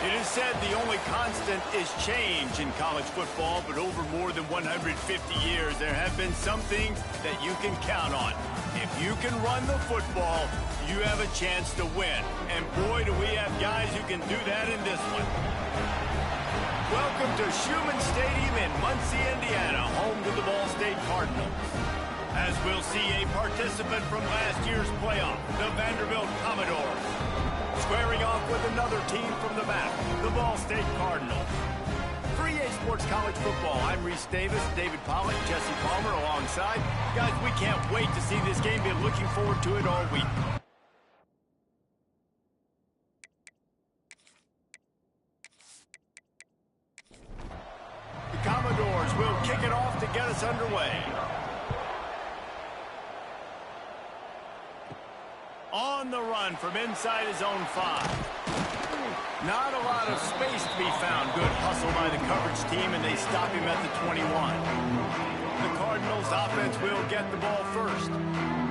It is said the only constant is change in college football, but over more than 150 years, there have been some things that you can count on. If you can run the football, you have a chance to win. And boy, do we have guys who can do that in this one. Welcome to Schumann Stadium in Muncie, Indiana, home to the Ball State Cardinals. As we'll see a participant from last year's playoff, the Vanderbilt Commodores, squaring off with another team from the back, the Ball State Cardinals. 3A Sports College Football. I'm Reese Davis, David Pollack, Jesse Palmer alongside. Guys, we can't wait to see this game. Been looking forward to it all week. The Commodores will kick it off to get us underway. On the run from inside his own 5. Not a lot of space to be found. Good hustle by the coverage team, and they stop him at the 21. The Cardinals offense will get the ball first.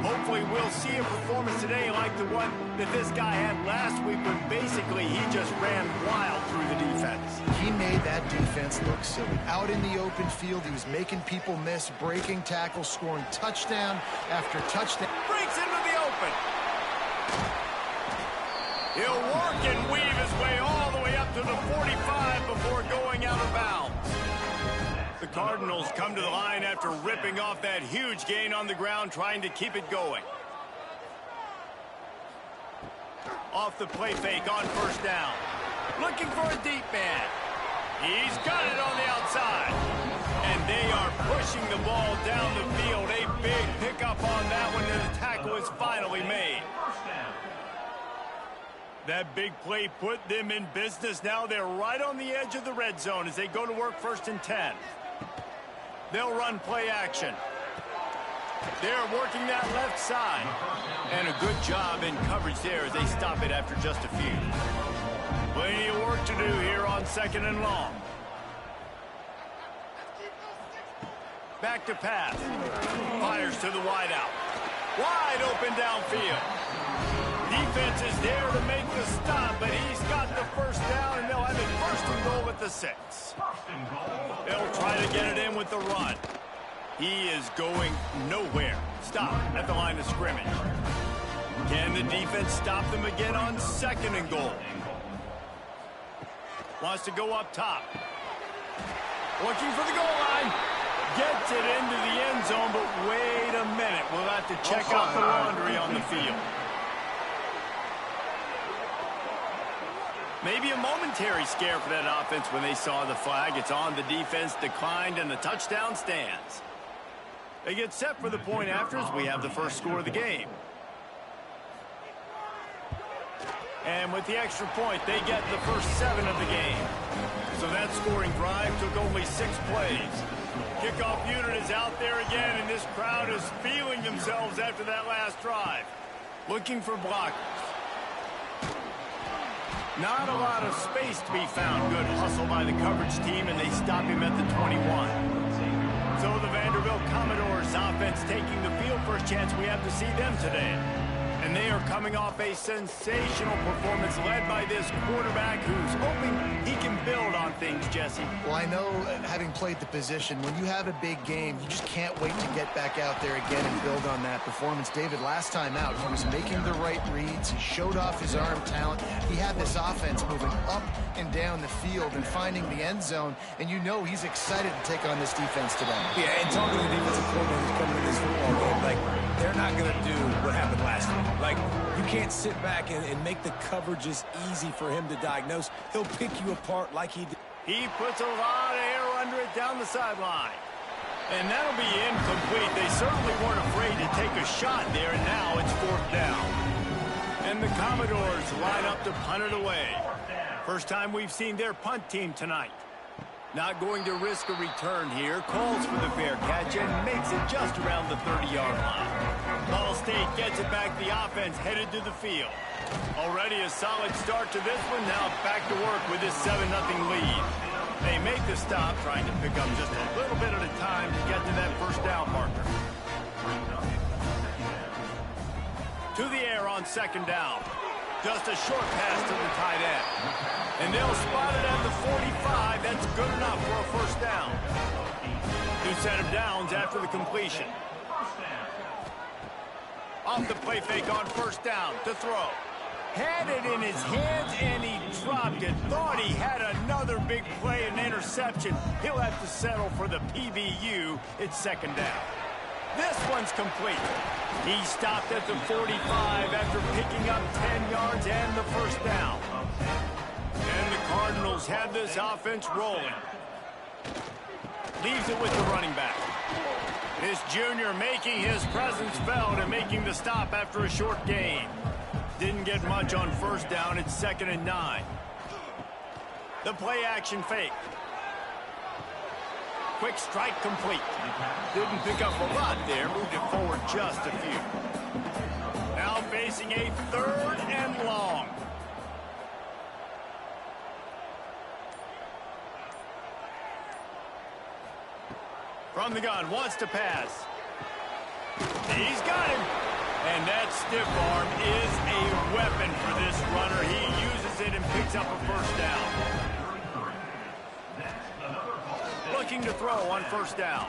Hopefully we'll see a performance today like the one that this guy had last week when basically he just ran wild through the defense. He made that defense look silly. Out in the open field, he was making people miss, breaking tackles, scoring touchdown after touchdown. Breaks into the open. He'll work and weave his way all the way up to the 45 before going out of bounds. The Cardinals come to the line after ripping off that huge gain on the ground, trying to keep it going. Off the play fake on first down. Looking for a deep man. He's got it on the outside. And they are pushing the ball down the field. A big pickup on that one, and the tackle is finally made. That big play put them in business. Now they're right on the edge of the red zone as they go to work 1st and 10. They'll run play action. They're working that left side. And a good job in coverage there as they stop it after just a few. Plenty of work to do here on 2nd and long. Back to pass. Fires to the wideout. Wide open downfield. Defense is there to make the stop, but he's got the first down, and they'll have it 1st and goal at the 6. They'll try to get it in with the run. He is going nowhere. Stop at the line of scrimmage. Can the defense stop them again on 2nd and goal? Wants to go up top. Looking for the goal line. Gets it into the end zone, but wait a minute. We'll have to check out the laundry on the field. Maybe a momentary scare for that offense when they saw the flag. It's on, the defense declined, and the touchdown stands. They get set for the point after as we have the first score of the game. And with the extra point, they get the first 7 of the game. So that scoring drive took only 6 plays. Kickoff unit is out there again, and this crowd is feeling themselves after that last drive. Looking for blockers. Not a lot of space to be found. Good hustle by the coverage team, and they stop him at the 21. So the Vanderbilt Commodores offense taking the field. First chance we have to see them today. And they are coming off a sensational performance led by this quarterback who's hoping he can build on things, Jesse. Well, I know, having played the position, when you have a big game, you just can't wait to get back out there again and build on that performance. David, last time out, he was making the right reads. He showed off his arm talent. He had this offense moving up and down the field and finding the end zone, and you know he's excited to take on this defense today. Yeah, and talking to the defensive coordinators coming to this football game, like, they're not going to do what happened last week. Like, you can't sit back and make the coverages easy for him to diagnose. He'll pick you apart like he did. He puts a lot of air under it down the sideline. And that'll be incomplete. They certainly weren't afraid to take a shot there, and now it's 4th down. And the Commodores line up to punt it away. First time we've seen their punt team tonight. Not going to risk a return here. Calls for the fair catch and makes it just around the 30-yard line. Ball State gets it back. The offense headed to the field. Already a solid start to this one. Now back to work with this 7-0 lead. They make the stop, trying to pick up just a little bit at a time to get to that first down marker. To the air on 2nd down. Just a short pass to the tight end. And they'll spot it at the 45. That's good enough for a first down. New set of downs after the completion. Off the play fake on first down to throw. Had it in his hands and he dropped it. Thought he had another big play and interception. He'll have to settle for the PBU. It's second down. This one's complete. He stopped at the 45 after picking up 10 yards and the first down. And the Cardinals have this offense rolling. Leaves it with the running back. This junior making his presence felt and making the stop after a short gain. Didn't get much on first down. It's 2nd and 9. The play action fake. Quick strike complete. Didn't pick up a lot there. Moved it forward just a few. Now facing a 3rd and long. From the gun, wants to pass. He's got him. And that stiff arm is a weapon for this runner. He uses it and picks up a first down. Looking to throw on first down.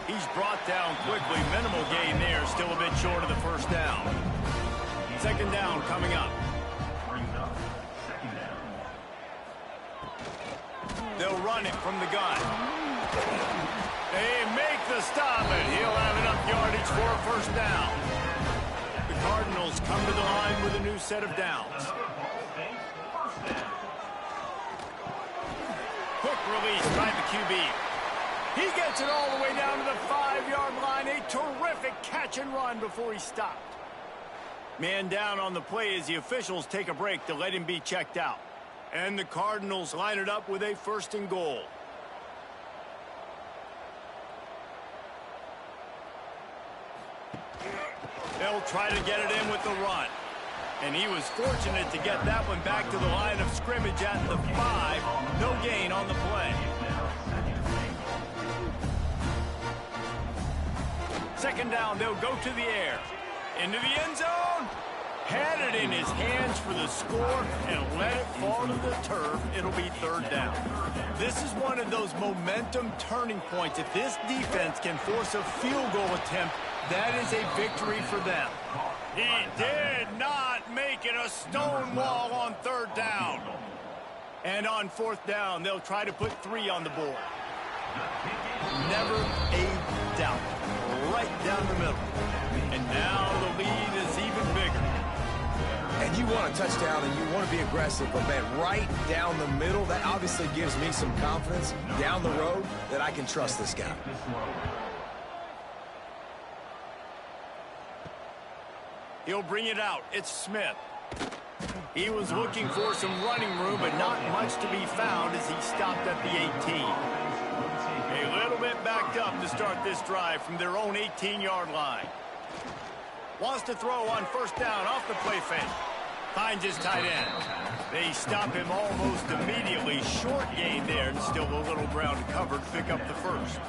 He's brought down quickly. Minimal gain there. Still a bit short of the first down. Second down coming up. They'll run it from the gun. They make the stop, and he'll have enough yardage for a first down. The Cardinals come to the line with a new set of downs. Quick release by the QB. He gets it all the way down to the 5-yard line. A terrific catch and run before he stopped. Man down on the play as the officials take a break to let him be checked out. And the Cardinals line it up with a 1st and goal. They'll try to get it in with the run. And he was fortunate to get that one back to the line of scrimmage at the 5. No gain on the play. Second down, they'll go to the air. Into the end zone. Had it in his hands for the score and let it fall to the turf. It'll be 3rd down. This is one of those momentum turning points. If this defense can force a field goal attempt, that is a victory for them. He did not make it a stone wall on 3rd down. And on 4th down, they'll try to put 3 on the board. Never a doubt. Right down the middle. And now the lead is even bigger. And you want a touchdown and you want to be aggressive, but man, right down the middle, that obviously gives me some confidence down the road that I can trust this guy. He'll bring it out. It's Smith. He was looking for some running room, but not much to be found as he stopped at the 18. A little bit backed up to start this drive from their own 18-yard line. Wants to throw on first down off the play fake. Finds his tight end. They stop him almost immediately. Short gain there and still a little ground covered to pick up the first.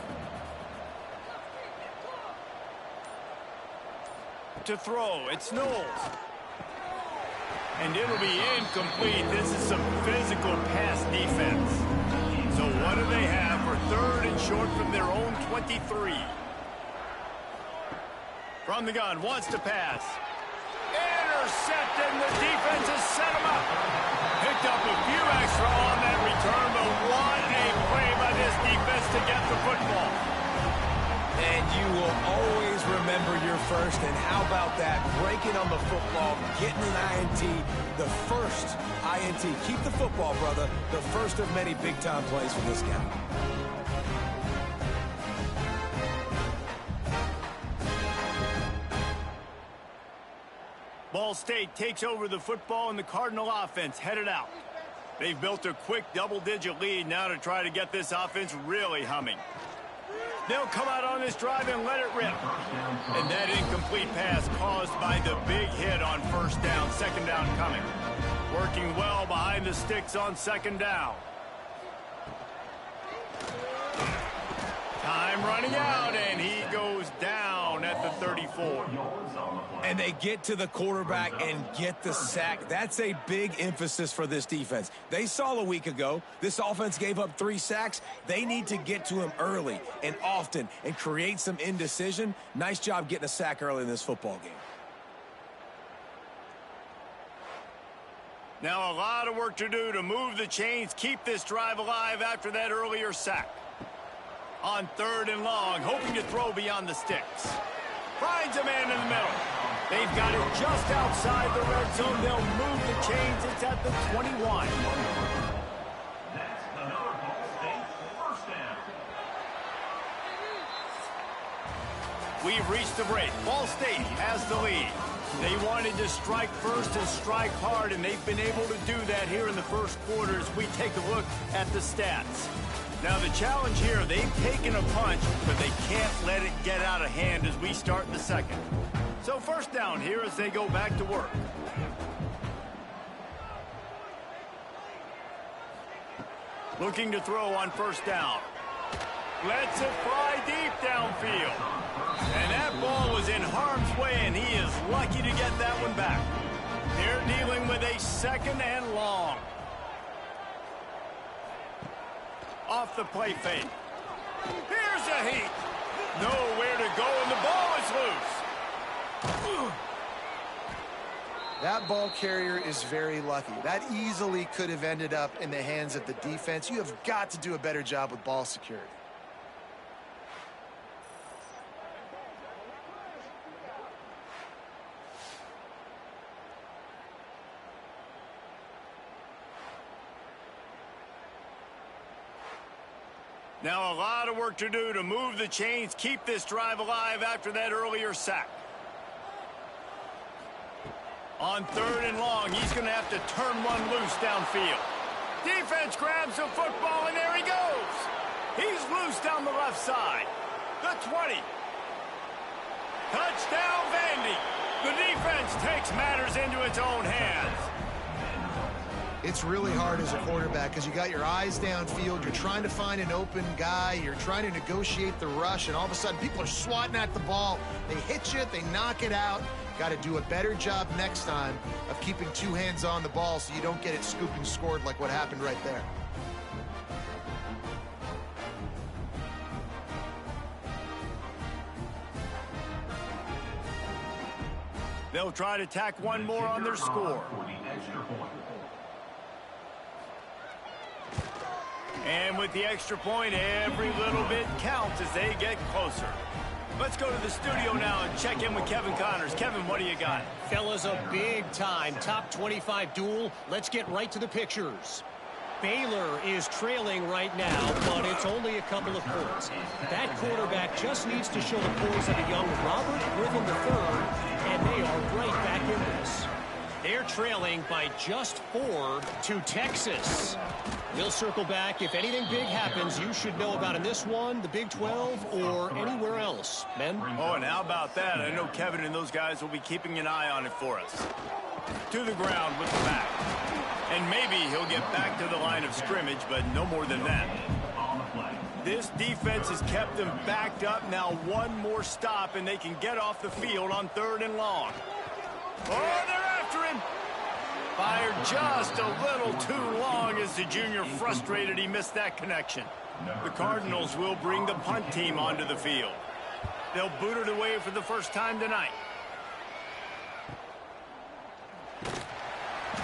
To throw, it's Knowles. And it'll be incomplete. This is some physical pass defense. So what do they have for 3rd and short from their own 23? From the gun, wants to pass. Intercepted, and the defense has set him up. Picked up a few extra on that return, but what a play by this defense to get the football. And you will always remember your first, and how about that? Breaking on the football, getting an INT, the first INT. Keep the football, brother. The first of many big-time plays for this guy. Ball State takes over the football, and the Cardinal offense headed out. They've built a quick double-digit lead now to try to get this offense really humming. They'll come out on this drive and let it rip. And that incomplete pass caused by the big hit on first down. Second down coming. Working well behind the sticks on second down. Time running out, and he goes down at the 35. forward. And they get to the quarterback and get the sack. That's a big emphasis for this defense. They saw a week ago, this offense gave up 3 sacks. They need to get to him early and often and create some indecision. Nice job getting a sack early in this football game. Now a lot of work to do to move the chains, keep this drive alive after that earlier sack. On 3rd and long, hoping to throw beyond the sticks. Finds a man in the middle. They've got it just outside the red zone. They'll move the chains. It's at the 21. That's another Ball State first down. We've reached the break. Ball State has the lead. They wanted to strike first and strike hard, and they've been able to do that here in the first quarter as we take a look at the stats. Now the challenge here, they've taken a punch, but they can't let it get out of hand as we start the second. So first down here as they go back to work. Looking to throw on first down. Lets it fly deep downfield. And that ball was in harm's way, and he is lucky to get that one back. They're dealing with a 2nd and long. Off the play fake. Here's a heat. Nowhere to go, and the ball is loose. That ball carrier is very lucky. That easily could have ended up in the hands of the defense. You have got to do a better job with ball security. Now a lot of work to do to move the chains, keep this drive alive after that earlier sack. On 3rd and long, he's going to have to turn one loose downfield. Defense grabs the football, and there he goes. He's loose down the left side. The 20. Touchdown, Vandy. The defense takes matters into its own hands. It's really hard as a quarterback because you got your eyes downfield. You're trying to find an open guy. You're trying to negotiate the rush, and all of a sudden people are swatting at the ball. They hit you. They knock it out. Got to do a better job next time of keeping 2 hands on the ball so you don't get it scooped and scored like what happened right there. They'll try to tack one more on their score. And with the extra point, every little bit counts as they get closer. Let's go to the studio now and check in with Kevin Connors. Kevin, what do you got? Fellas, a big-time top 25 duel. Let's get right to the pictures. Baylor is trailing right now, but it's only a couple of points. That quarterback just needs to show the poise of a young Robert Griffin III, and they are right back in this. They're trailing by just 4 to Texas. We'll circle back. If anything big happens, you should know about in this one, the Big 12, or anywhere else. Men? Oh, and how about that? I know Kevin and those guys will be keeping an eye on it for us. To the ground with the back. And maybe he'll get back to the line of scrimmage, but no more than that. This defense has kept them backed up. Now one more stop, and they can get off the field on 3rd and long. Oh, they're after him. Fired just a little too long as the junior frustrated he missed that connection. The Cardinals will bring the punt team onto the field. They'll boot it away for the first time tonight.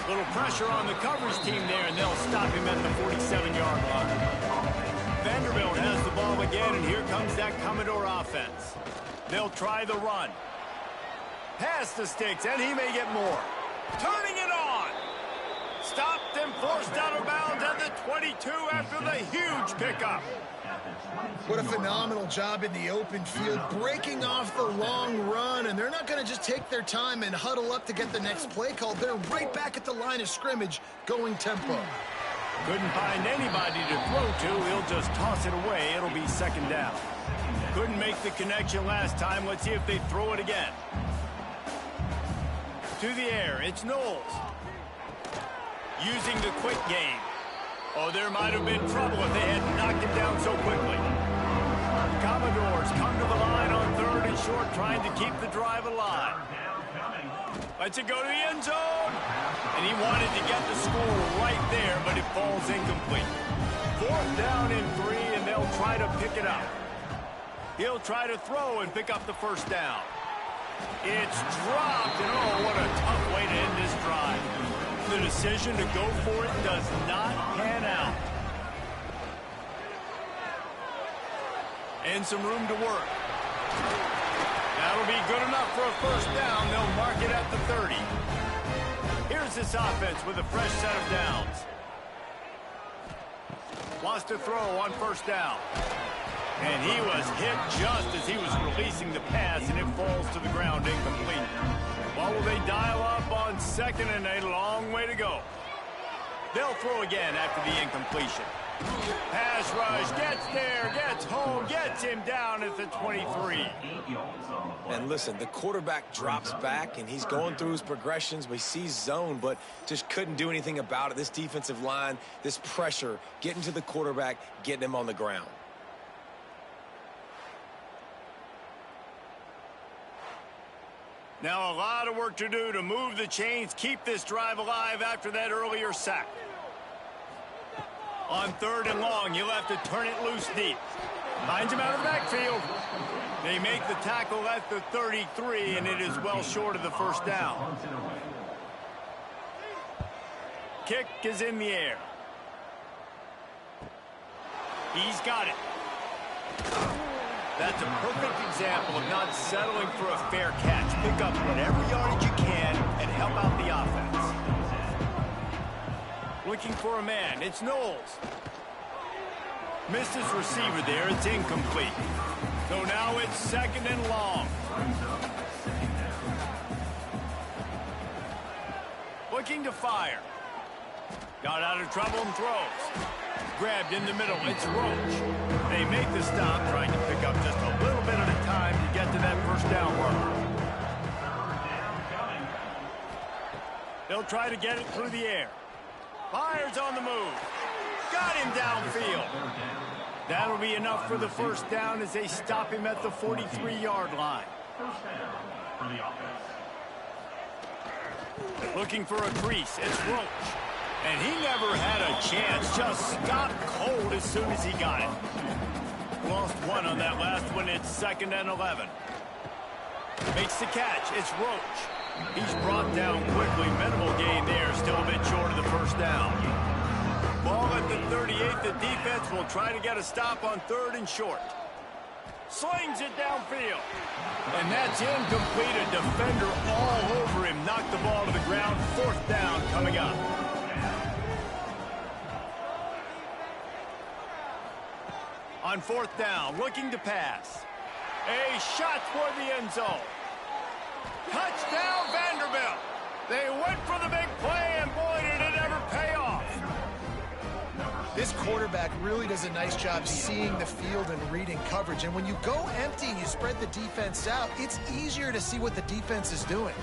Little pressure on the coverage team there, and they'll stop him at the 47-yard line. Vanderbilt has the ball again, and here comes that Commodore offense. They'll try the run. Past the sticks, and he may get more. Turning it on. Stopped and forced out of bounds at the 22 after the huge pickup. What a phenomenal job in the open field, breaking off the long run, and they're not going to just take their time and huddle up to get the next play called. They're right back at the line of scrimmage, going tempo. Couldn't find anybody to throw to. He'll just toss it away. It'll be 2nd down. Couldn't make the connection last time. Let's see if they throw it again. To the air, it's Knowles. Using the quick game. Oh, there might have been trouble if they hadn't knocked him down so quickly. The Commodores come to the line on 3rd and short trying to keep the drive alive. Lets it go to the end zone. And he wanted to get the score right there, but it falls incomplete. 4th down and 3, and they'll try to pick it up. He'll try to throw and pick up the 1st down. It's dropped, and oh, what a tough way to end this drive. The decision to go for it does not pan out. And some room to work. That'll be good enough for a 1st down. They'll mark it at the 30. Here's this offense with a fresh set of downs. Wants to throw on 1st down. And he was hit just as he was releasing the pass, and it falls to the ground incomplete. Well, will they dial up on 2nd and 8? A long way to go. They'll throw again after the incompletion. Pass rush, gets there, gets home, gets him down at the 23. And listen, the quarterback drops back, and he's going through his progressions. We see zone, but just couldn't do anything about it. This defensive line, this pressure, getting to the quarterback, getting him on the ground. Now a lot of work to do to move the chains, keep this drive alive after that earlier sack. On 3rd and long, you'll have to turn it loose deep. Finds him out of the backfield. They make the tackle at the 33, and it is well short of the 1st down. Kick is in the air. He's got it. That's a perfect example of not settling for a fair catch. Pick up whatever yardage you can and help out the offense. Looking for a man. It's Knowles. Missed his receiver there. It's incomplete. So now it's 2nd and long. Looking to fire. Got out of trouble and throws. Grabbed in the middle. It's Roach. They make the stop, trying to pick up just a little bit at a time to get to that 1st down marker. They'll try to get it through the air. Fires on the move. Got him downfield. That'll be enough for the 1st down as they stop him at the 43-yard line. 1st down for the offense. Looking for a crease. It's Roach. And he never had a chance. Just stopped cold as soon as he got it. Lost one on that last one. It's 2nd and 11. Makes the catch. It's Roach. He's brought down quickly. Minimal gain there. Still a bit short of the 1st down. Ball at the 38. The defense will try to get a stop on 3rd and short. Slings it downfield. And that's incomplete. A defender all over him. Knocked the ball to the ground. 4th down coming up. On 4th down, looking to pass. A shot toward the end zone. Touchdown, Vanderbilt. They went for the big play, and boy, did it ever pay off. This quarterback really does a nice job seeing the field and reading coverage. And when you go empty and you spread the defense out, it's easier to see what the defense is doing.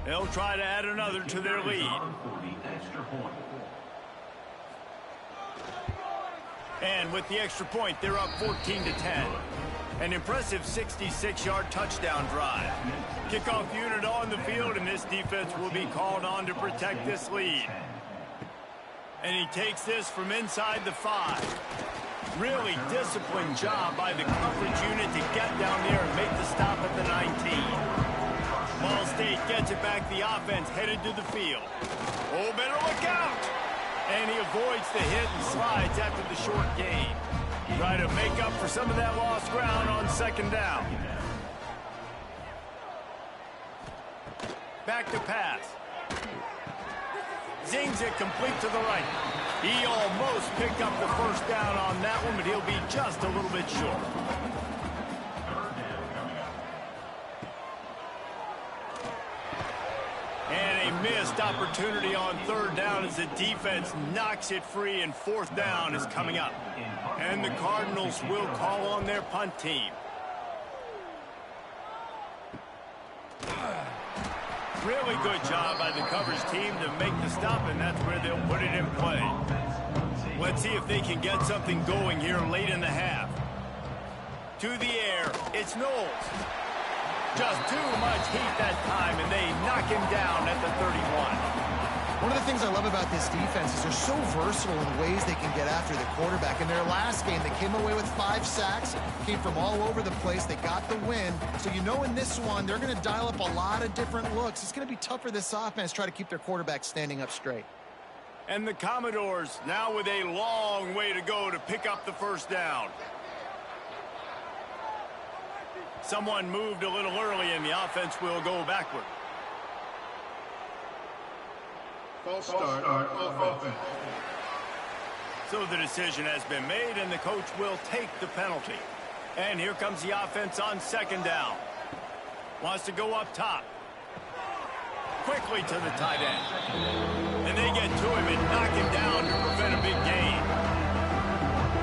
They'll try to add another to their lead. And with the extra point, they're up 14-10. An impressive 66-yard touchdown drive. Kickoff unit on the field, and this defense will be called on to protect this lead. And he takes this from inside the 5. Really disciplined job by the coverage unit to get down there and make the stop at the 19. Ball State gets it back. The offense headed to the field. Oh, better look out! And he avoids the hit and slides after the short gain. Try to make up for some of that lost ground on 2nd down. Back to pass. Zings it complete to the right. He almost picked up the 1st down on that one, but he'll be just a little bit short. And a missed opportunity on 3rd down as the defense knocks it free, and 4th down is coming up. And the Cardinals will call on their punt team. Really good job by the coverage team to make the stop, and that's where they'll put it in play. Let's see if they can get something going here late in the half. To the air, it's Knowles. Just too much heat that time, and they knock him down at the 31. One of the things I love about this defense is they're so versatile in ways they can get after the quarterback. In their last game, they came away with 5 sacks, came from all over the place. They got the win. So you know in this one, they're going to dial up a lot of different looks. It's going to be tough for this offense to try to keep their quarterback standing up straight. And the Commodores now with a long way to go to pick up the first down. Someone moved a little early, and the offense will go backward. False start offense. So the decision has been made, and the coach will take the penalty. And here comes the offense on second down. Wants to go up top. Quickly to the tight end. And they get to him and knock him down to prevent a big gain.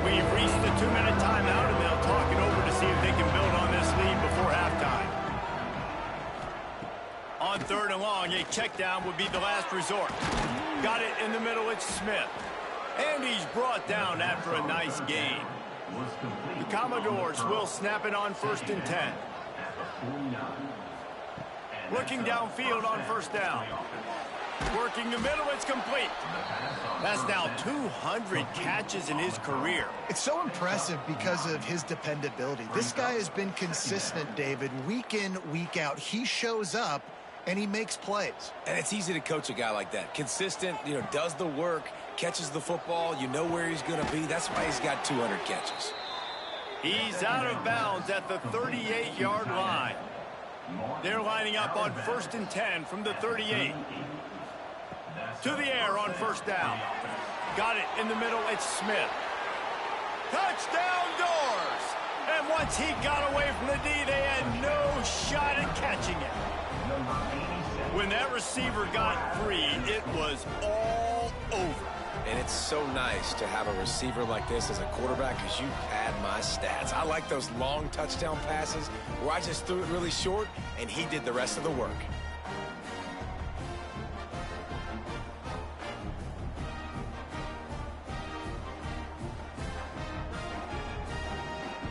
We've reached the 2-minute timeout, and they'll talk it over to see if they can build on this lead before halftime. On third and long, a check down would be the last resort. Got it in the middle, it's Smith. And he's brought down after a nice gain. The Commodores will snap it on 1st and 10. Looking downfield on first down. Working the middle, it's complete. That's now 200 catches in his career. It's so impressive because of his dependability. This guy has been consistent, David, week in, week out. He shows up, and he makes plays. And it's easy to coach a guy like that. Consistent, does the work, catches the football, you know where he's going to be. That's why he's got 200 catches. He's out of bounds at the 38-yard line. They're lining up on 1st and 10 from the 38. To the air on first down. Got it in the middle, it's Smith. Touchdown Doors! And once he got away from the D, they had no shot at catching it. When that receiver got free, it was all over. And it's so nice to have a receiver like this as a quarterback because you pad my stats. I like those long touchdown passes where I just threw it really short and he did the rest of the work.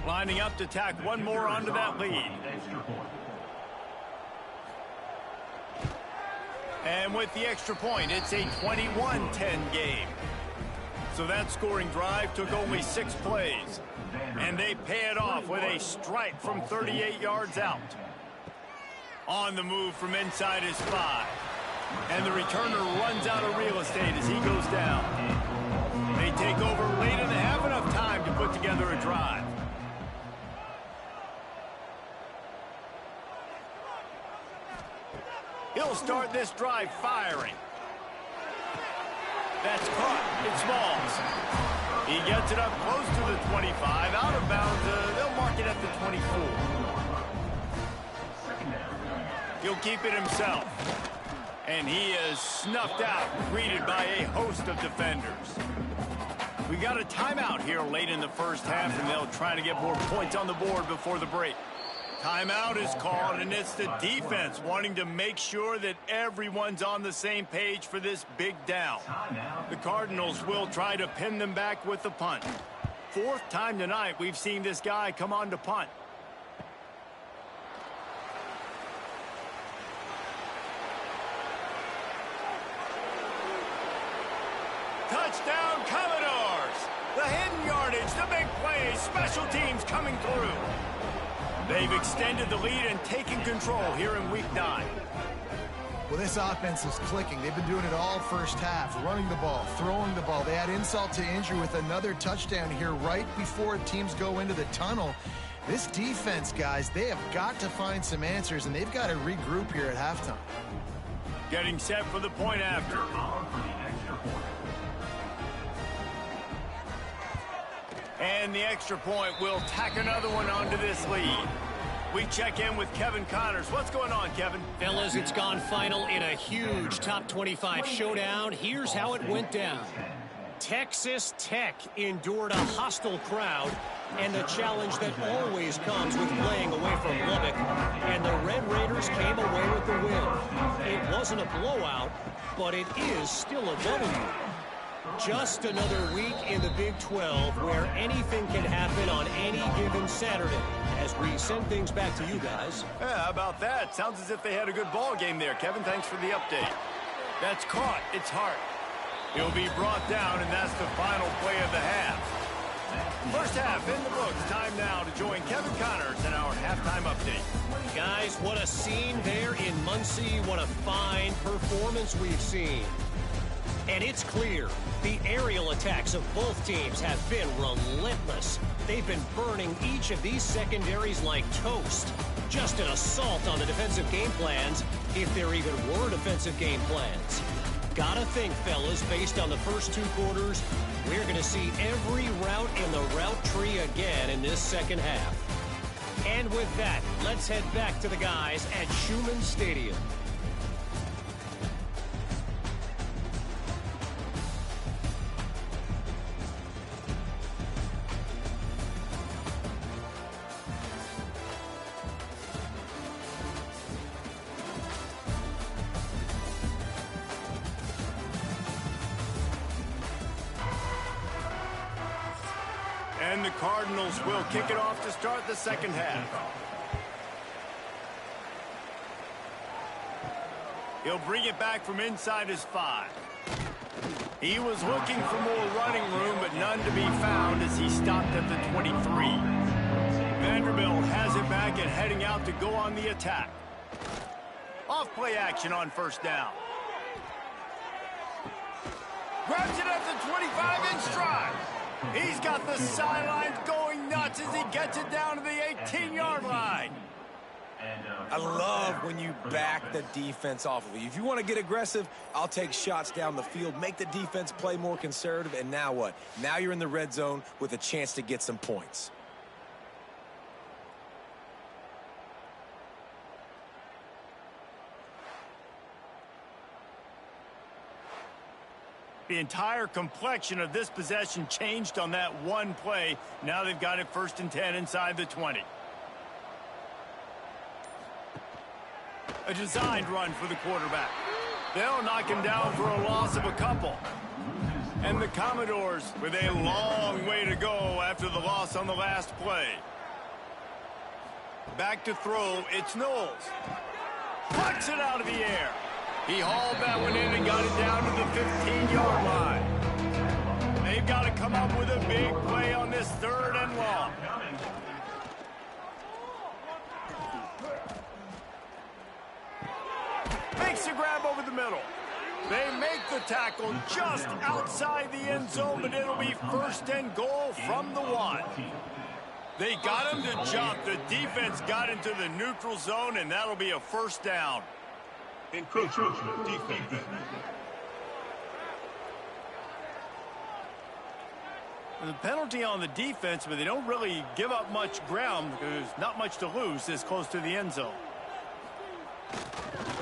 Lining up to tack one more onto that lead. And with the extra point, it's a 21-10 game. So that scoring drive took only 6 plays. And they pay it off with a strike from 38 yards out. On the move from inside his 5. And the returner runs out of real estate as he goes down. They take over late and have enough time to put together a drive. He'll start this drive firing. That's caught. It's Smalls. He gets it up close to the 25. Out of bounds. They'll mark it at the 24. He'll keep it himself. And he is snuffed out, greeted by a host of defenders. We got a timeout here late in the first half, and they'll try to get more points on the board before the break. Timeout is called, and it's the defense wanting to make sure that everyone's on the same page for this big down. The Cardinals will try to pin them back with the punt. 4th time tonight we've seen this guy come on to punt. Touchdown Commodores! The hidden yardage, the big plays, special teams coming through. They've extended the lead and taken control here in Week 9. Well, this offense is clicking. They've been doing it all first half, running the ball, throwing the ball. They had insult to injury with another touchdown here right before teams go into the tunnel. This defense, guys, they have got to find some answers, and they've got to regroup here at halftime. Getting set for the point after. And the extra point will tack another one onto this lead. We check in with Kevin Connors. What's going on, Kevin? Fellas, it's gone final in a huge top 25 showdown. Here's how it went down. Texas Tech endured a hostile crowd and the challenge that always comes with playing away from Lubbock. And the Red Raiders came away with the win. It wasn't a blowout, but it is still a W. Just another week in the Big 12 where anything can happen on any given Saturday. As we send things back to you guys. Yeah, how about that? Sounds as if they had a good ball game there. Kevin, thanks for the update. That's caught. It's Hart. He'll be brought down, and that's the final play of the half. First half in the books. Time now to join Kevin Connors in our halftime update. Guys, what a scene there in Muncie. What a fine performance we've seen. And it's clear, the aerial attacks of both teams have been relentless. They've been burning each of these secondaries like toast. Just an assault on the defensive game plans, if there even were defensive game plans. Gotta think, fellas, based on the first two quarters, we're going to see every route in the route tree again in this second half. And with that, let's head back to the guys at Schumann Stadium. And the Cardinals will kick it off to start the second half. He'll bring it back from inside his 5. He was looking for more running room, but none to be found as he stopped at the 23. Vanderbilt has it back and heading out to go on the attack. Off-play action on first down. Grabs it at the 25 in stride. He's got the sidelines going nuts as he gets it down to the 18-yard line. I love when you back the defense off of you. If you want to get aggressive, I'll take shots down the field, make the defense play more conservative, and now what? Now you're in the red zone with a chance to get some points. The entire complexion of this possession changed on that one play. Now they've got it 1st and 10 inside the 20. A designed run for the quarterback. They'll knock him down for a loss of a couple. And the Commodores with a long way to go after the loss on the last play. Back to throw, it's Knowles. Plucks it out of the air. He hauled that one in and got it down to the 15-yard line. They've got to come up with a big play on this 3rd and long. Makes the grab over the middle. They make the tackle just outside the end zone, but it'll be 1st and goal from the 1. They got him to jump. The defense got into the neutral zone, and that'll be a 1st down. Encroachment defense. The penalty on the defense, but they don't really give up much ground because there's not much to lose this close to the end zone.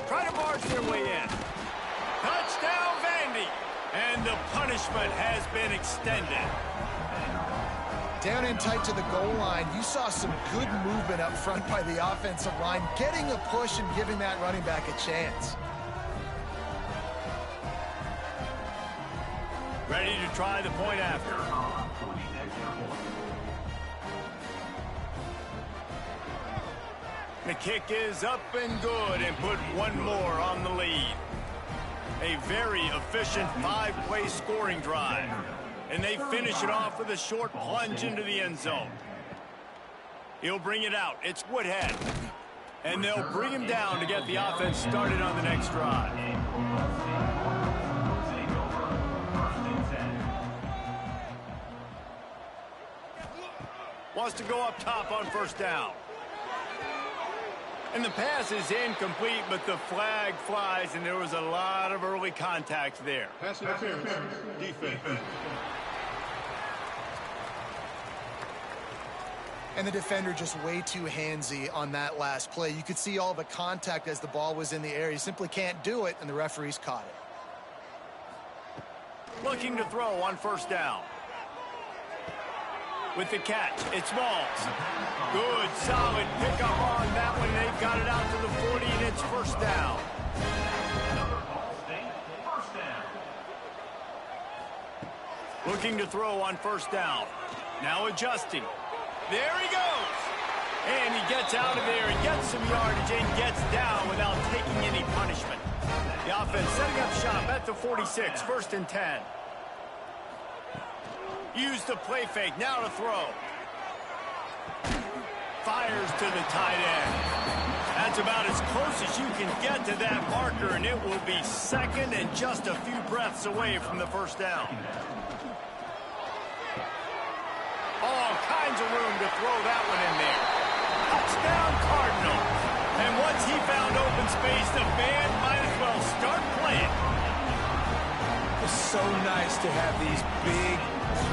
Try to barge their way in. Touchdown, Vandy. And the punishment has been extended. Down in tight to the goal line, you saw some good movement up front by the offensive line, getting a push and giving that running back a chance. Ready to try the point after. The kick is up and good and put one more on the lead. A very efficient 5-play scoring drive. And they finish it off with a short plunge into the end zone. He'll bring it out. It's Woodhead. And they'll bring him down to get the offense started on the next drive. Wants to go up top on 1st down. And the pass is incomplete, but the flag flies, and there was a lot of early contact there. Pass interference. Defense. And the defender just way too handsy on that last play. You could see all the contact as the ball was in the air. You simply can't do it, and the referees caught it. Looking to throw on 1st down. With the catch, it's Smalls. Good, solid pickup on that one. They've got it out to the 40, and it's 1st down. Looking to throw on first down. Now adjusting. There he goes. And he gets out of there and gets some yardage and gets down without taking any punishment. The offense setting up shop at the 46, 1st and 10. Use the play fake, now to throw. Fires to the tight end. That's about as close as you can get to that marker, and it will be second and just a few breaths away from the first down. All kinds of room to throw that one in there. Touchdown, Cardinals. And once he found open space, the band might as well start playing. It's so nice to have these big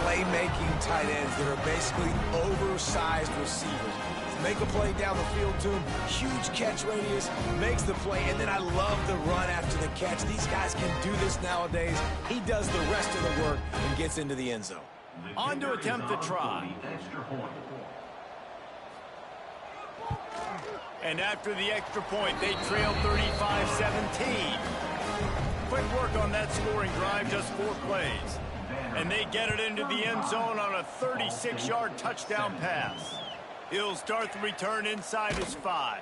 playmaking tight ends that are basically oversized receivers. Make a play down the field to him, huge catch radius, makes the play, and then I love the run after the catch. These guys can do this nowadays. He does the rest of the work and gets into the end zone. On to attempt the try. And after the extra point, they trail 35-17. Quick work on that scoring drive, just 4 plays. And they get it into the end zone on a 36-yard touchdown pass. He'll start the return inside his 5.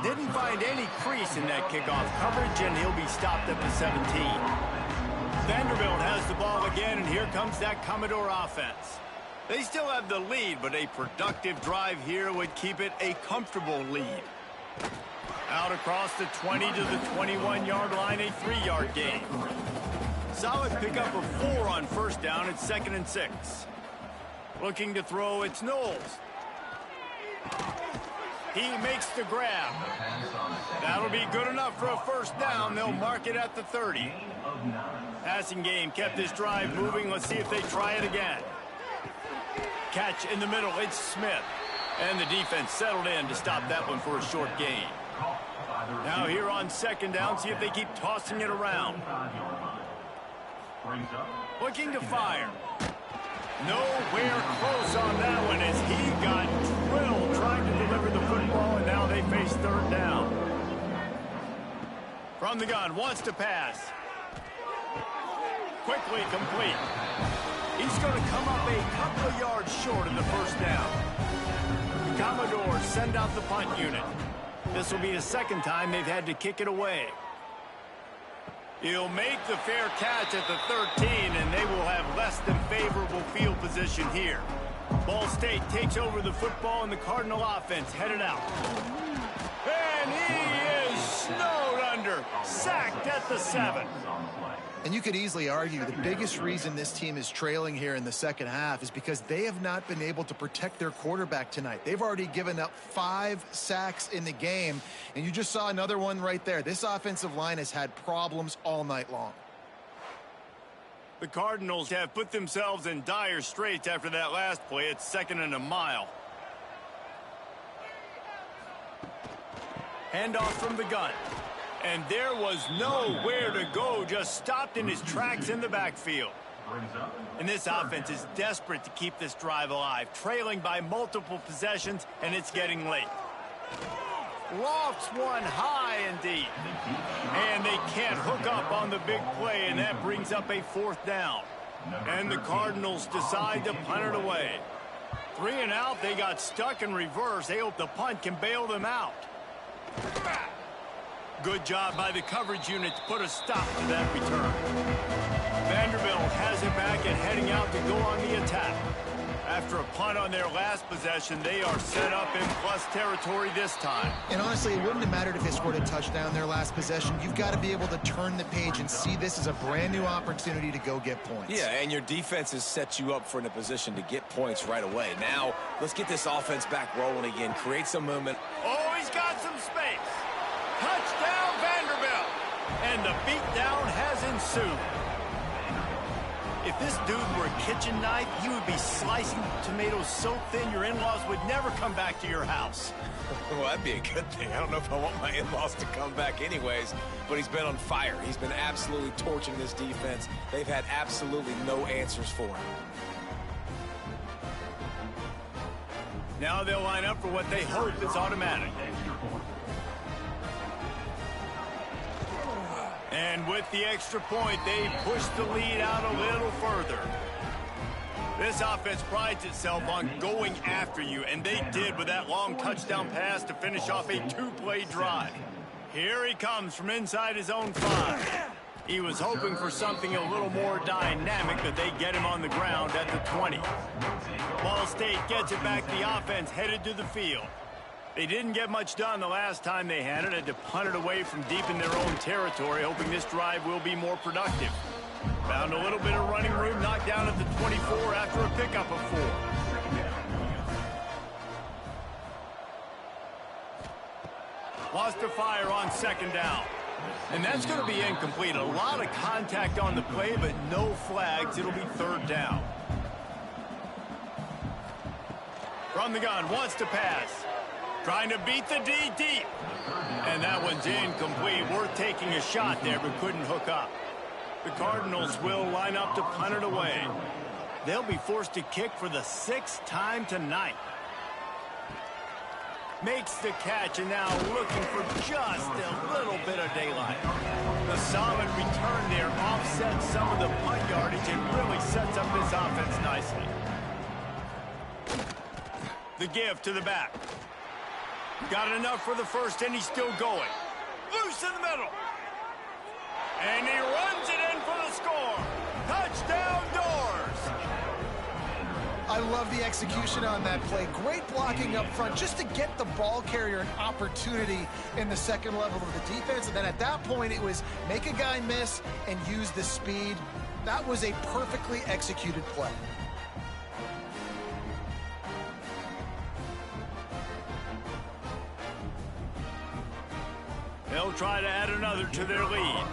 Didn't find any crease in that kickoff coverage, and he'll be stopped at the 17. Vanderbilt has the ball again, and here comes that Commodore offense. They still have the lead, but a productive drive here would keep it a comfortable lead. Out across the 20 to the 21-yard line, a 3-yard gain. Solid pickup of 4 on first down. It's 2nd and 6. Looking to throw, it's Knowles. He makes the grab. That'll be good enough for a first down. They'll mark it at the 30. Passing game kept this drive moving. Let's see if they try it again. Catch in the middle. It's Smith. And the defense settled in to stop that one for a short gain. Now here on 2nd down, see if they keep tossing it around. Looking to fire. Nowhere close on that one as he got drilled trying to deliver the football, and now they face 3rd down. From the gun, wants to pass. Quickly complete. He's going to come up a couple of yards short of the first down. The Commodores send out the punt unit. This will be the 2nd time they've had to kick it away. He'll make the fair catch at the 13, and they will have less than favorable field position here. Ball State takes over the football, and the Cardinal offense headed out. And he is snowed under, sacked at the 7. And you could easily argue the biggest reason this team is trailing here in the second half is because they have not been able to protect their quarterback tonight. They've already given up 5 sacks in the game, and you just saw another one right there. This offensive line has had problems all night long. The Cardinals have put themselves in dire straits after that last play. It's 2nd and a mile. Handoff from the gun. And there was nowhere to go, just stopped in his tracks in the backfield. And this offense is desperate to keep this drive alive, trailing by multiple possessions, and it's getting late. Lofts one high and deep. And they can't hook up on the big play, and that brings up a 4th down. And the Cardinals decide to punt it away. 3 and out, they got stuck in reverse. They hope the punt can bail them out. Good job by the coverage unit to put a stop to that return. Vanderbilt has it back and heading out to go on the attack. After a punt on their last possession, they are set up in plus territory this time. And honestly, it wouldn't have mattered if they scored a touchdown their last possession. You've got to be able to turn the page and see this as a brand new opportunity to go get points. Yeah, and your defense has set you up for in a position to get points right away. Now, let's get this offense back rolling again, create some movement. Oh, he's got some space. Touchdown, Vanderbilt. And the beatdown has ensued. If this dude were a kitchen knife, he would be slicing tomatoes so thin your in-laws would never come back to your house. Well, that'd be a good thing. I don't know if I want my in-laws to come back anyways, but he's been on fire. He's been absolutely torching this defense. They've had absolutely no answers for him. Now they'll line up for what they hope is automatic. And with the extra point, they push the lead out a little further. This offense prides itself on going after you, and they did with that long touchdown pass to finish off a two-play drive. Here he comes from inside his own 5. He was hoping for something a little more dynamic, but they get him on the ground at the 20. Ball State gets it back. The offense headed to the field. They didn't get much done the last time they had to punt it away from deep in their own territory, hoping this drive will be more productive. Found a little bit of running room, knocked down at the 24 after a pickup of 4. Lost to fire on 2nd down. And that's going to be incomplete. A lot of contact on the play, but no flags. It'll be 3rd down. From the gun, wants to pass. Trying to beat the D deep. And that one's incomplete. Worth taking a shot there, but couldn't hook up. The Cardinals will line up to punt it away. They'll be forced to kick for the 6th time tonight. Makes the catch, and now looking for just a little bit of daylight. The solid return there offsets some of the punt yardage and really sets up this offense nicely. The give to the back. Got enough for the first, and he's still going. Loose in the middle. And he runs it in for the score. Touchdown, Doors. I love the execution on that play. Great blocking up front just to get the ball carrier an opportunity in the second level of the defense. And then at that point, it was make a guy miss and use the speed. That was a perfectly executed play. They'll try to add another to their lead.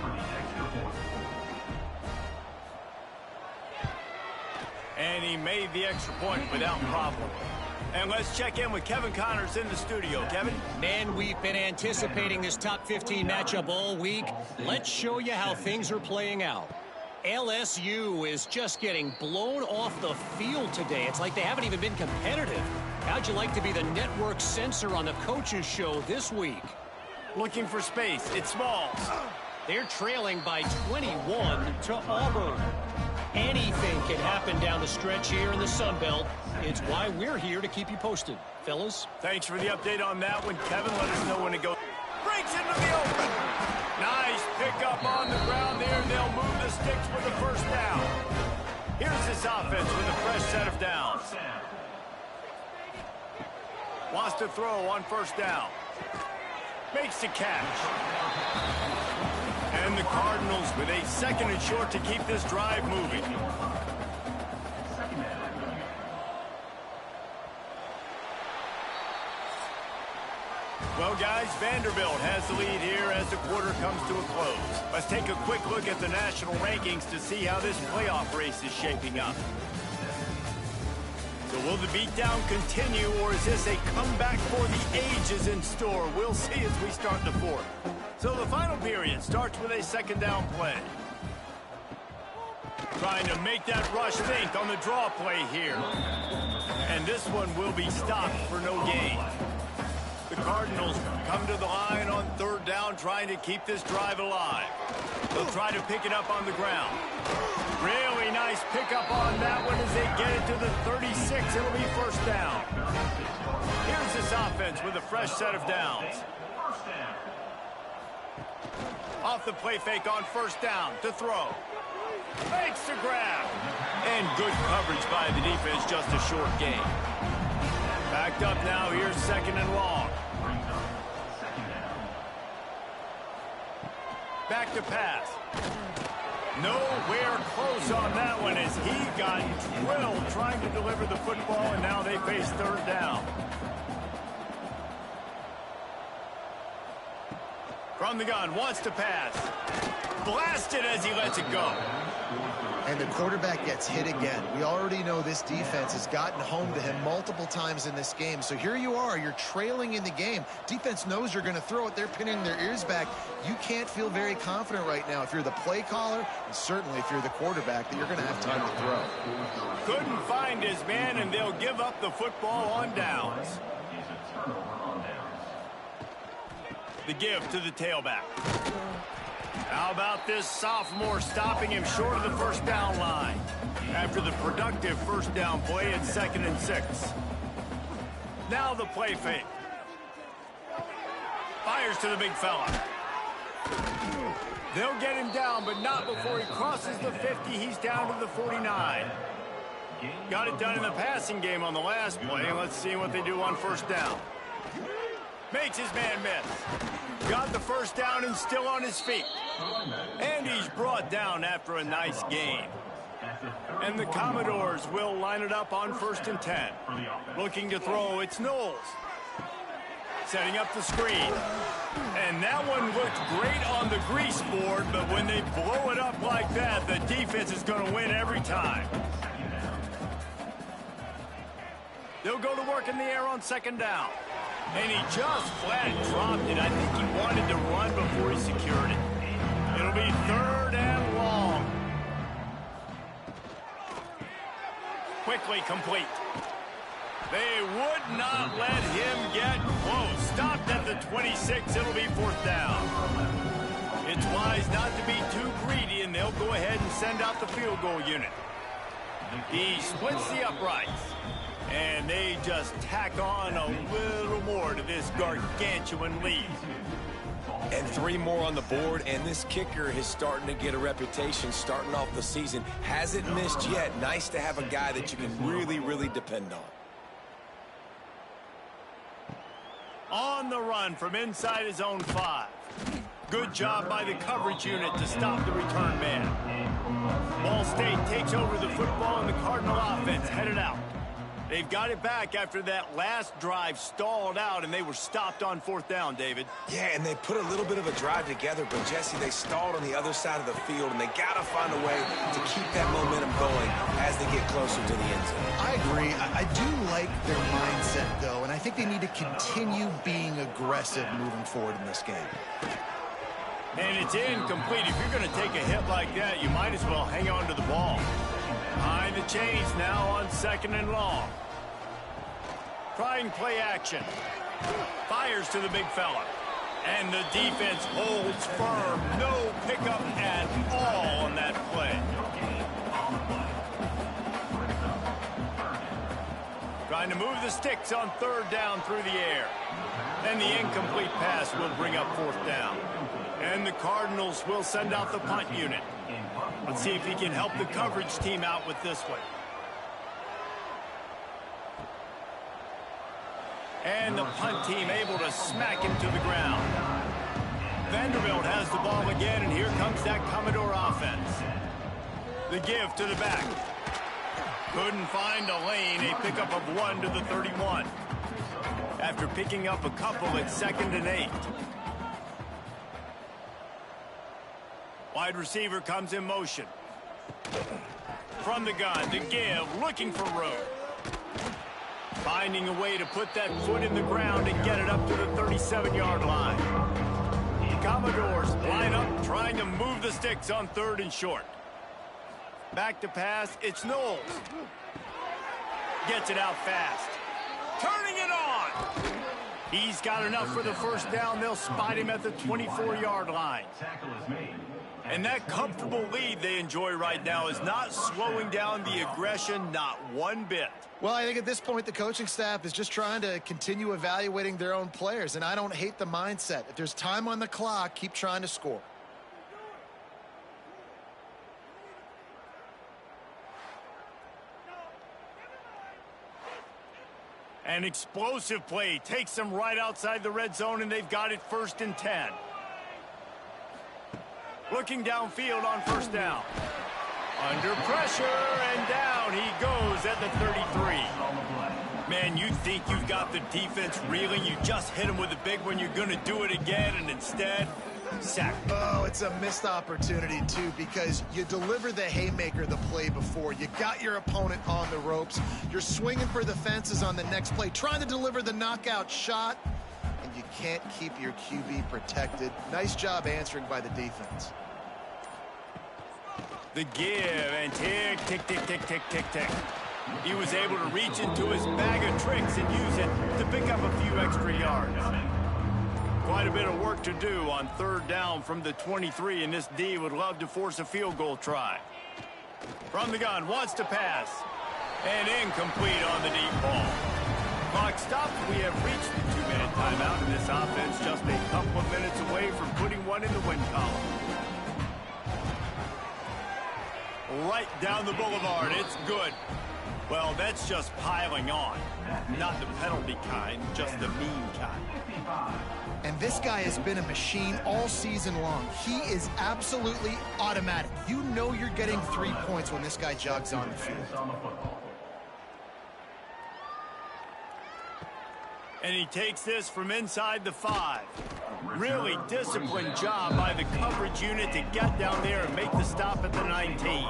And he made the extra point without problem. And let's check in with Kevin Connors in the studio. Kevin? Man, we've been anticipating this top 15 matchup all week. Let's show you how things are playing out. LSU is just getting blown off the field today. It's like they haven't even been competitive. How'd you like to be the network censor on the coaches show this week? Looking for space. It's Smalls. They're trailing by 21 to Auburn. Anything can happen down the stretch here in the Sun Belt. It's why we're here to keep you posted. Fellas? Thanks for the update on that one, Kevin. Let us know when it goes. Breaks into the open. Nice pickup on the ground there. They'll move the sticks with the 1st down. Here's this offense with a fresh set of downs. Wants to throw on 1st down. Makes the catch. And the Cardinals with a 2nd and short to keep this drive moving. Well, guys, Vanderbilt has the lead here as the quarter comes to a close. Let's take a quick look at the national rankings to see how this playoff race is shaping up. So will the beatdown continue, or is this a comeback for the ages in store? We'll see as we start the 4th. So the final period starts with a 2nd down play. Trying to make that rush think on the draw play here. And this one will be stopped for no gain. The Cardinals come to the line on 3rd down, trying to keep this drive alive. They'll try to pick it up on the ground. Really nice pickup on that one as they get it to the 36. It'll be 1st down. Here's this offense with a fresh set of downs. Off the play fake on 1st down to throw. Makes the grab. And good coverage by the defense, just a short gain. Backed up now, here's 2nd and long. Back to pass. Nowhere close on that one as he got drilled trying to deliver the football, and now they face 3rd down. From the gun, wants to pass. Blasted as he lets it go. And the quarterback gets hit again. We already know this defense has gotten home to him multiple times in this game. So here you are, you're trailing in the game. Defense knows you're going to throw it. They're pinning their ears back. You can't feel very confident right now if you're the play caller, and certainly if you're the quarterback, that you're going to have time to throw. Couldn't find his man, and they'll give up the football on downs. The give to the tailback. How about this sophomore stopping him short of the 1st down line? after the productive first down play at 2nd and 6. Now the play fake. Fires to the big fella. They'll get him down, but not before he crosses the 50. He's down to the 49. Got it done in the passing game on the last play. Let's see what they do on first down. Makes his man miss. Got the first down and still on his feet. And he's brought down after a nice gain. And the Commodores will line it up on 1st and 10. Looking to throw, it's Knowles. Setting up the screen. And that one looked great on the grease board, but when they blow it up like that, the defense is going to win every time. They'll go to work in the air on 2nd down. And he just flat dropped it. I think he wanted to run before he secured it. It'll be 3rd and long. Quickly complete. They would not let him get close. Stopped at the 26. It'll be 4th down. It's wise not to be too greedy, and they'll go ahead and send out the field goal unit. He splits the uprights. And they just tack on a little more to this gargantuan lead. And 3 more on the board, and this kicker is starting to get a reputation starting off the season. Hasn't missed yet. Nice to have a guy that you can really, really depend on. On the run from inside his own 5. Good job by the coverage unit to stop the return man. Ball State takes over the football, and the Cardinal offense headed out. They've got it back after that last drive stalled out, and they were stopped on 4th down, David. Yeah, and they put a little bit of a drive together, but, Jesse, they stalled on the other side of the field, and they got to find a way to keep that momentum going as they get closer to the end zone. I agree. I do like their mindset, though, and I think they need to continue being aggressive moving forward in this game. And it's incomplete. If you're going to take a hit like that, you might as well hang on to the ball. Behind the chains now on 2nd and long. Trying play action. Fires to the big fella. And the defense holds firm. No pickup at all on that play. Trying to move the sticks on 3rd down through the air. And the incomplete pass will bring up 4th down. And the Cardinals will send out the punt unit. Let's see if he can help the coverage team out with this one. And the punt team able to smack him to the ground. Vanderbilt has the ball again, and here comes that Commodore offense. The give to the back. Couldn't find a lane, a pickup of 1 to the 31. After picking up a couple at 2nd and 8. Wide receiver comes in motion. From the gun, to give, looking for room. Finding a way to put that foot in the ground and get it up to the 37-yard line. Commodores line up, trying to move the sticks on 3rd and short. Back to pass, it's Knowles. Gets it out fast. Turning it on. He's got enough for the first down. They'll spot him at the 24-yard line. And that comfortable lead they enjoy right now is not slowing down the aggression, not one bit. Well, I think at this point the coaching staff is just trying to continue evaluating their own players, and I don't hate the mindset. If there's time on the clock, keep trying to score. An explosive play takes them right outside the red zone, and they've got it 1st and 10. Looking downfield on 1st down. Under pressure, and down he goes at the 33. Man, you think you've got the defense reeling. You just hit him with a big one. You're going to do it again, and instead, sack. Oh, it's a missed opportunity, too, because you deliver the haymaker the play before. You got your opponent on the ropes. You're swinging for the fences on the next play, trying to deliver the knockout shot. You can't keep your QB protected. Nice job answering by the defense. The give, and tick, tick, tick, tick, tick, tick, tick. He was able to reach into his bag of tricks and use it to pick up a few extra yards. Quite a bit of work to do on 3rd down from the 23, and this D would love to force a field goal try. From the gun, wants to pass. And incomplete on the deep ball. Clock stops. We have reached the 2-minute timeout, and this offense just a couple of minutes away from putting one in the win column. Right down the boulevard. It's good. Well, that's just piling on. Not the penalty kind, just the mean kind. And this guy has been a machine all season long. He is absolutely automatic. You know you're getting 3 points when this guy jogs on the field. And he takes this from inside the 5. Really disciplined job by the coverage unit to get down there and make the stop at the 19.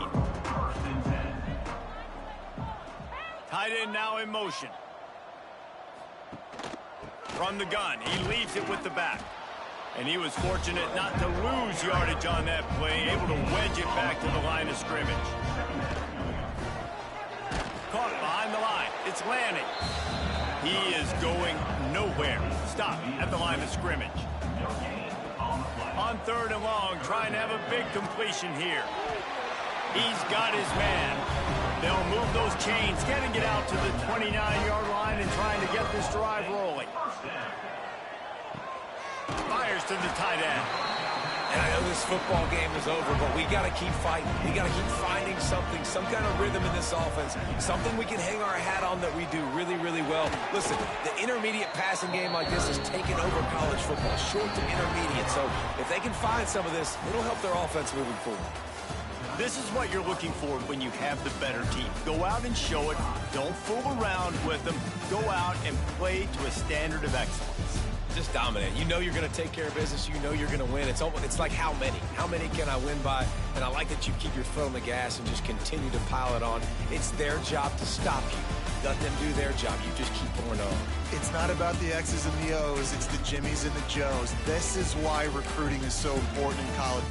Tight end now in motion. From the gun, he leaves it with the back. And he was fortunate not to lose yardage on that play, able to wedge it back to the line of scrimmage. Caught behind the line. It's Lanning. He is going nowhere. Stop at the line of scrimmage. On 3rd and long, trying to have a big completion here. He's got his man. They'll move those chains, getting it out to the 29-yard line and trying to get this drive rolling. Fires to the tight end. And I know this football game is over, but we got to keep fighting. We got to keep finding something, some kind of rhythm in this offense, something we can hang our hat on that we do really, really well. Listen, the intermediate passing game like this is taking over college football, short to intermediate. So if they can find some of this, it'll help their offense moving forward. This is what you're looking for when you have the better team. Go out and show it. Don't fool around with them. Go out and play to a standard of excellence. Just dominate. You know you're going to take care of business. You know you're going to win. It's like how many? How many can I win by? And I like that you keep your foot on the gas and just continue to pile it on. It's their job to stop you. Let them do their job. You just keep going on. It's not about the X's and the O's. It's the Jimmies and the Joes. This is why recruiting is so important in college.